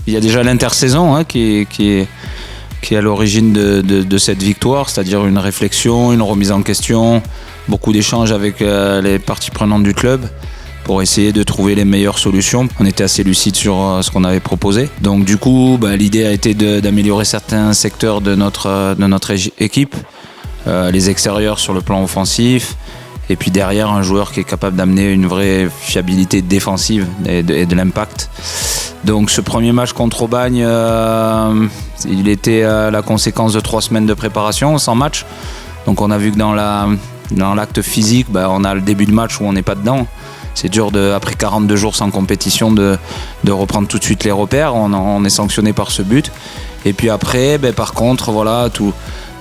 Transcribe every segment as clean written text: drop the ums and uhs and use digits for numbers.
Il y a déjà l'intersaison qui est à l'origine de cette victoire, c'est-à-dire une réflexion, une remise en question, beaucoup d'échanges avec les parties prenantes du club pour essayer de trouver les meilleures solutions. On était assez lucide sur ce qu'on avait proposé. Donc du coup, l'idée a été d'améliorer certains secteurs de notre équipe, les extérieurs sur le plan offensif, et puis derrière un joueur qui est capable d'amener une vraie fiabilité défensive et de l'impact. Donc ce premier match contre Aubagne, il était la conséquence de 3 semaines de préparation sans match. Donc on a vu que dans l'acte physique, on a le début de match où on n'est pas dedans. C'est dur après 42 jours sans compétition de reprendre tout de suite les repères. On est sanctionné par ce but. Et puis après, par contre, voilà, tout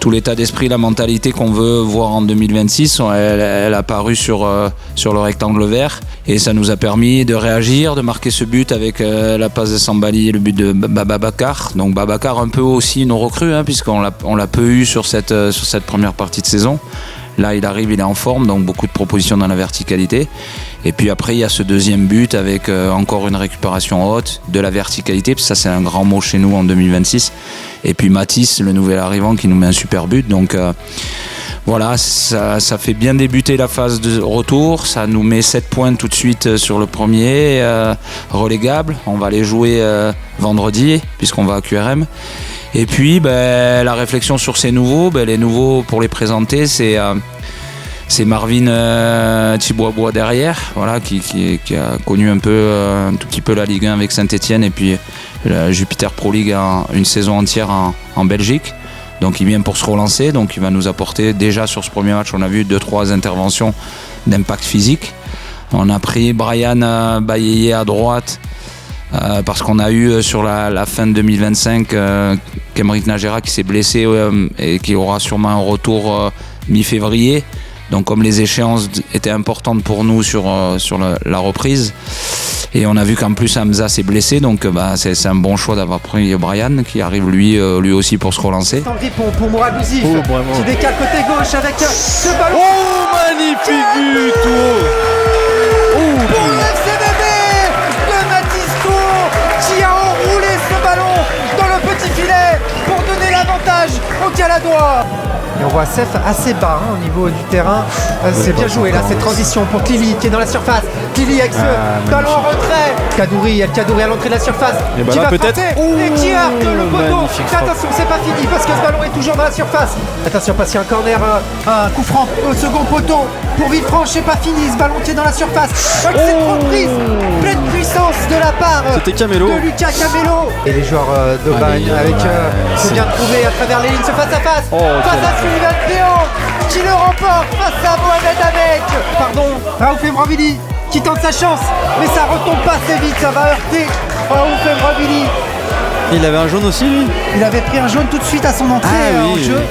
l'état d'esprit, la mentalité qu'on veut voir en 2026, elle a apparu sur le rectangle vert. Et ça nous a permis de réagir, de marquer ce but avec la passe de Sambali et le but de Babacar. Donc Babacar un peu aussi nos recrues, puisqu'on l'a peu eu sur cette première partie de saison. Là, il arrive, il est en forme, donc beaucoup de propositions dans la verticalité. Et puis après, il y a ce deuxième but avec encore une récupération haute, de la verticalité, parce que ça, c'est un grand mot chez nous en 2026. Et puis Mathis, le nouvel arrivant, qui nous met un super but. Donc voilà, ça fait bien débuter la phase de retour. Ça nous met 7 points tout de suite sur le premier, relégable. On va les jouer vendredi, puisqu'on va à QRM. Et puis la réflexion sur ces nouveaux, les nouveaux pour les présenter, c'est Marvin Thibois derrière, voilà, qui a connu un tout petit peu la Ligue 1 avec Saint-Etienne et puis la Jupiter Pro League une saison entière en Belgique. Donc il vient pour se relancer, donc il va nous apporter déjà sur ce premier match, on a vu 2-3 interventions d'impact physique. On a pris Brian Bayeye à droite. Parce qu'on a eu sur la fin de 2025 Kemric Najera qui s'est blessé et qui aura sûrement un retour mi-février. Donc comme les échéances étaient importantes pour nous sur la reprise, et on a vu qu'en plus Hamza s'est blessé, donc c'est un bon choix d'avoir pris Brian qui arrive lui aussi pour se relancer. Pour Mouragouzif qui décale côté gauche avec ce ballon. Oh, magnifique but Pour le FCBB de Mathis Tour qui a enroulé ce ballon dans le petit filet pour donner l'avantage au Caladois. Et on voit Sef assez bas au niveau du terrain. C'est bien joué là, cette transition pour Klili qui est dans la surface. Klili avec ce ballon en retrait. Kadouri à l'entrée de la surface. Et qui là, va peut-être. et qui arque le poteau. Attention, c'est pas fini parce que ce ballon est toujours dans la surface. Attention parce qu'il y a un corner, un coup franc au second poteau pour Villefranche. C'est pas fini, ce ballon qui est dans la surface. Avec cette reprise pleine puissance de la part de Lucas Camelo. Et les joueurs d'Aubagne avec c'est bien trouvé à travers les lignes ce face à face. Face à Sullivan Théo qui le remporte face à Mohamed Amek. Pardon, Raouf Emravili qui tente sa chance, mais ça retombe pas assez vite, ça va heurter Raouf Emravili. Il avait un jaune aussi lui. Il avait pris un jaune tout de suite à son entrée en jeu.